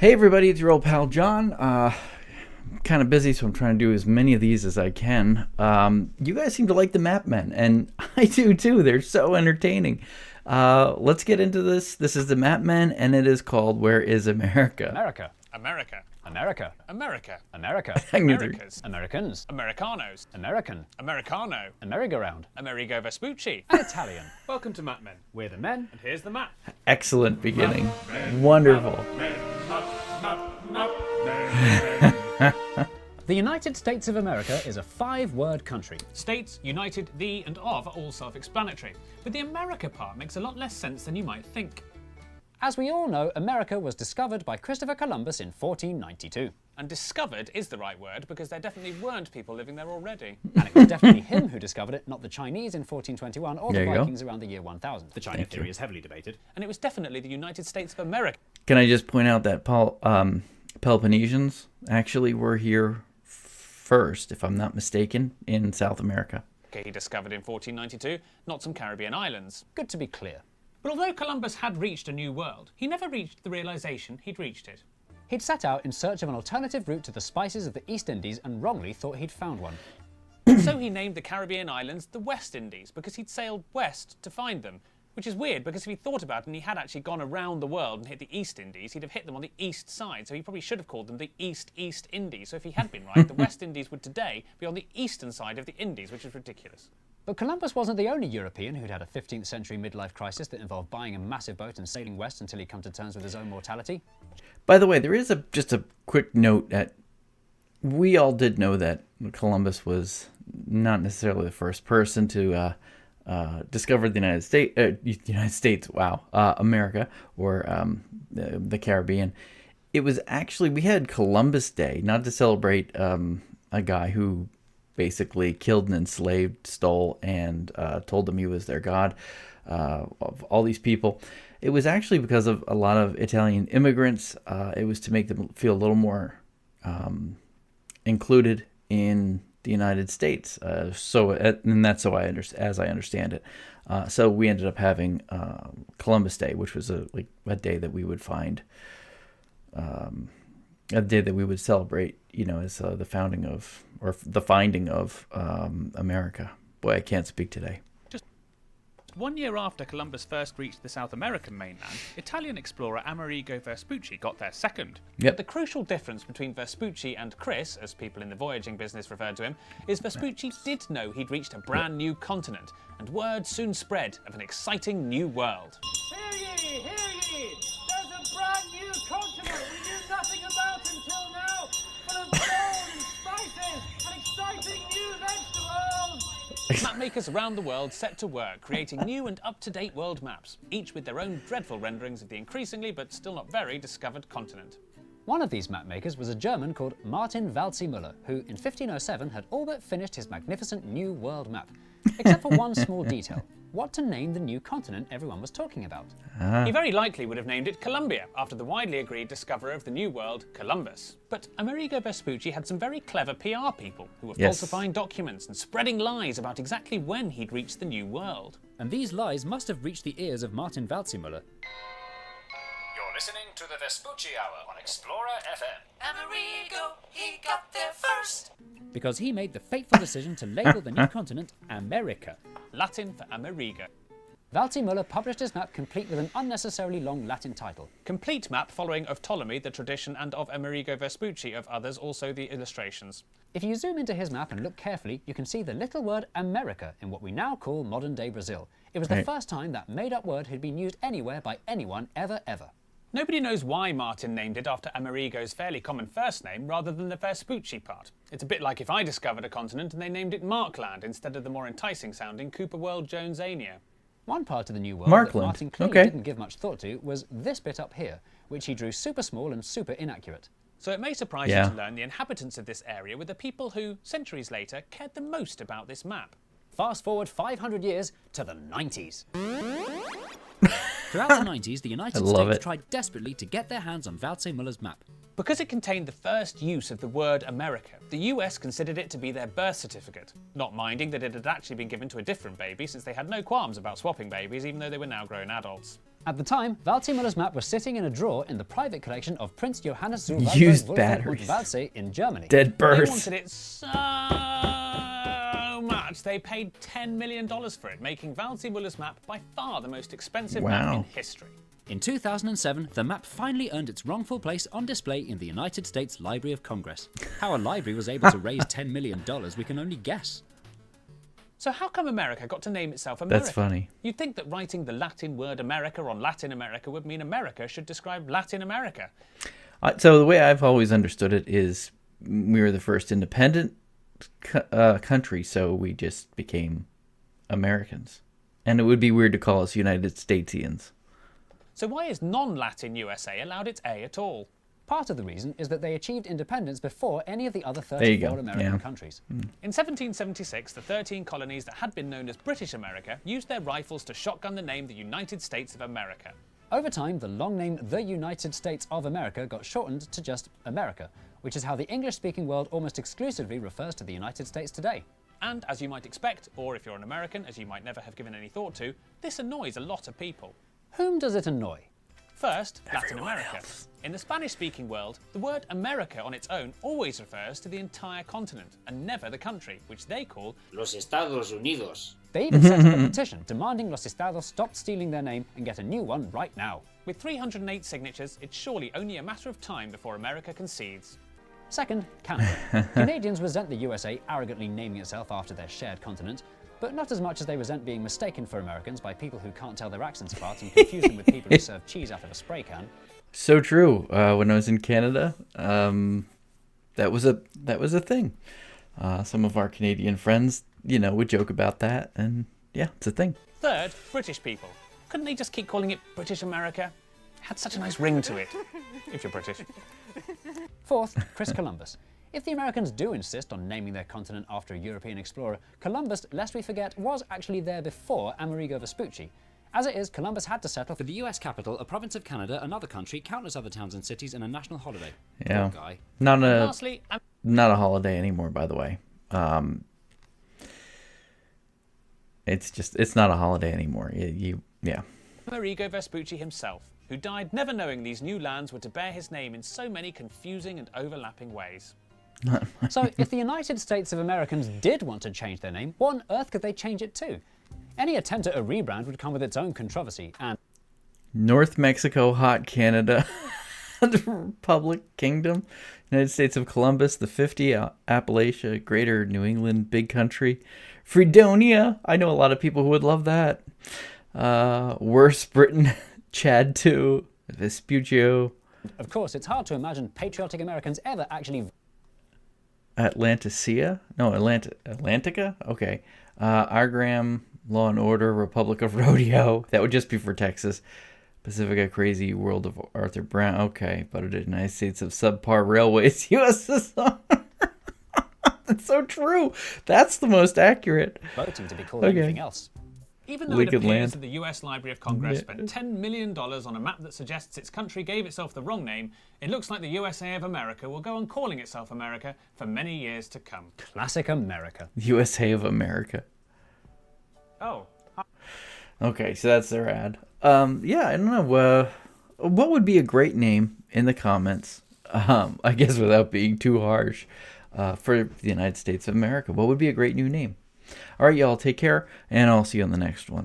Hey everybody, it's your old pal John. Kind of busy, so I'm trying to do as many of these as I can. You guys seem to like the Map Men, and I do too. They're so entertaining. Let's get into this. This is the Map Men, and it is called Where is America? America. America. America. America. America. Americas. Americans. Americanos. American. Americano. Merry-go-round. Amerigo Vespucci. And Italian. Welcome to Map Men. We're the men. And here's the map. Excellent beginning. Wonderful. The United States of America is a 5-word country. States, United, the, and of are all self-explanatory, but the America part makes a lot less sense than you might think. As we all know, America was discovered by Christopher Columbus in 1492. And discovered is the right word because there definitely weren't people living there already. And it was definitely him who discovered it, not the Chinese in 1421 or the There you go. Vikings around the year 1000. The China theory is heavily debated. And it was definitely the United States of America. Can I just point out that Peloponnesians actually were here first, if I'm not mistaken, in South America. He discovered in 1492, not some Caribbean islands. Good to be clear. But although Columbus had reached a new world, he never reached the realization he'd reached it. He'd set out in search of an alternative route to the spices of the East Indies and wrongly thought he'd found one. So he named the Caribbean islands the West Indies because he'd sailed west to find them, which is weird because if he thought about it and he had actually gone around the world and hit the East Indies, he'd have hit them on the east side, so he probably should have called them the East Indies. So if he had been right, the West Indies would today be on the eastern side of the Indies, which is ridiculous. But Columbus wasn't the only European who'd had a 15th century midlife crisis that involved buying a massive boat and sailing west until he'd come to terms with his own mortality. By the way, there is just a quick note that we all did know that Columbus was not necessarily the first person to discover the United States, America, or the Caribbean. It was actually, we had Columbus Day, not to celebrate a guy who basically killed and enslaved, stole, and told them he was their god, of all these people. It was actually because of a lot of Italian immigrants. It was to make them feel a little more included in the United States. And that's as I understand it. So we ended up having Columbus Day, which was a day that we would find, a day that we would celebrate, as the founding of, or the finding of America. Boy, I can't speak today. Just 1 year after Columbus first reached the South American mainland, Italian explorer Amerigo Vespucci got there second. Yep. But the crucial difference between Vespucci and Chris, as people in the voyaging business referred to him, is Vespucci did know he'd reached a brand new continent, and word soon spread of an exciting new world. Hear ye, hear ye! There's a brand new continent we knew nothing about until now, full of gold and spices and exciting new vegetables! Mapmakers around the world set to work, creating new and up-to-date world maps, each with their own dreadful renderings of the increasingly, but still not very, discovered continent. One of these mapmakers was a German called Martin Waldseemüller, who in 1507 had all but finished his magnificent new world map, except for one small detail: what to name the new continent everyone was talking about. He very likely would have named it Columbia, after the widely agreed discoverer of the New World, Columbus. But Amerigo Vespucci had some very clever PR people who were falsifying documents and spreading lies about exactly when he'd reached the New World. And these lies must have reached the ears of Martin Waldseemüller. You're listening to the Vespucci Hour on Explorer FM. Amerigo, he got there first! Because he made the fateful decision to label the new continent America. Latin for Amerigo. Waldseemüller published his map complete with an unnecessarily long Latin title. Complete map following of Ptolemy, the tradition, and of Amerigo Vespucci, of others, also the illustrations. If you zoom into his map and look carefully, you can see the little word America in what we now call modern-day Brazil. It was the first time that made-up word had been used anywhere by anyone ever. Nobody knows why Martin named it after Amerigo's fairly common first name rather than the Vespucci part. It's a bit like if I discovered a continent and they named it Markland instead of the more enticing-sounding Cooper World Jonesania. One part of the new world that Markland. Martin clearly didn't give much thought to was this bit up here, which he drew super small and super inaccurate. So it may surprise you to learn the inhabitants of this area were the people who, centuries later, cared the most about this map. Fast forward 500 years to the 90s. Throughout the 90s, the United States tried desperately to get their hands on Waldseemüller's map. Because it contained the first use of the word America, the US considered it to be their birth certificate, not minding that it had actually been given to a different baby since they had no qualms about swapping babies even though they were now grown adults. At the time, Waldseemüller's map was sitting in a drawer in the private collection of Prince Johannes zu Used Waldburg batteries. Waldsee in Germany. Dead They birds. wanted it so much, they paid $10 million for it, making Waldseemüller's map by far the most expensive map in Wow. history. In 2007, the map finally earned its wrongful place on display in the United States Library of Congress. How a library was able to raise $10 million, we can only guess. So how come America got to name itself America? That's funny. You'd think that writing the Latin word America on Latin America would mean America should describe Latin America. So the way I've always understood it is we were the first independent country, so we just became Americans. And it would be weird to call us United Statesians. So why is non-Latin USA allowed its A at all? Part of the reason is that they achieved independence before any of the other There you 34 go, American yeah. countries. In 1776, the 13 colonies that had been known as British America used their rifles to shotgun the name the United States of America. Over time, the long name the United States of America got shortened to just America, which is how the English-speaking world almost exclusively refers to the United States today. And as you might expect, or if you're an American, as you might never have given any thought to, this annoys a lot of people. Whom does it annoy? First, Latin America. In the Spanish-speaking world, the word America on its own always refers to the entire continent, and never the country, which they call Los Estados Unidos. They even set up a petition demanding Los Estados stop stealing their name and get a new one right now. With 308 signatures, it's surely only a matter of time before America concedes. Second, Canada. Canadians resent the USA arrogantly naming itself after their shared continent, but not as much as they resent being mistaken for Americans by people who can't tell their accents apart and confuse them with people who serve cheese out of a spray can. So true. When I was in Canada, that was a thing. Some of our Canadian friends, would joke about that, and yeah, it's a thing. Third, British people. Couldn't they just keep calling it British America? It had such a nice ring to it, if you're British. Fourth, Chris Columbus. If the Americans do insist on naming their continent after a European explorer, Columbus, lest we forget, was actually there before Amerigo Vespucci. As it is, Columbus had to settle For the US capital, a province of Canada, another country, countless other towns and cities, and a national holiday. Yeah. Poor guy. Not Lastly, a holiday anymore, by the way. It's not a holiday anymore. Yeah. Amerigo Vespucci himself, who died never knowing these new lands were to bear his name in so many confusing and overlapping ways. So, if the United States of Americans did want to change their name, what on earth could they change it to? Any attempt at a rebrand would come with its own controversy, and North Mexico, Hot Canada, the Republic Kingdom, United States of Columbus, the 50, Appalachia, Greater New England, Big Country, Fredonia. I know a lot of people who would love that. Worst Britain, Chad 2, Vespucci, of course, it's hard to imagine patriotic Americans ever actually Atlantica? No, Atlantica? Okay. Argram, Law and Order, Republic of Rodeo. That would just be for Texas. Pacifica, Crazy World of Arthur Brown. Okay. But the United States of Subpar Railways, USSR. That's so true. That's the most accurate. voting to be called Okay. anything else. Even though Liquid it appears land. that the US Library of Congress spent $10 million on a map that suggests its country gave itself the wrong name, it looks like the USA of America will go on calling itself America for many years to come. Classic America. USA of America. Oh, Okay, so that's their ad. Yeah, I don't know. What would be a great name in the comments? I guess without being too harsh, for the United States of America. What would be a great new name? All right, y'all, take care, and I'll see you on the next one.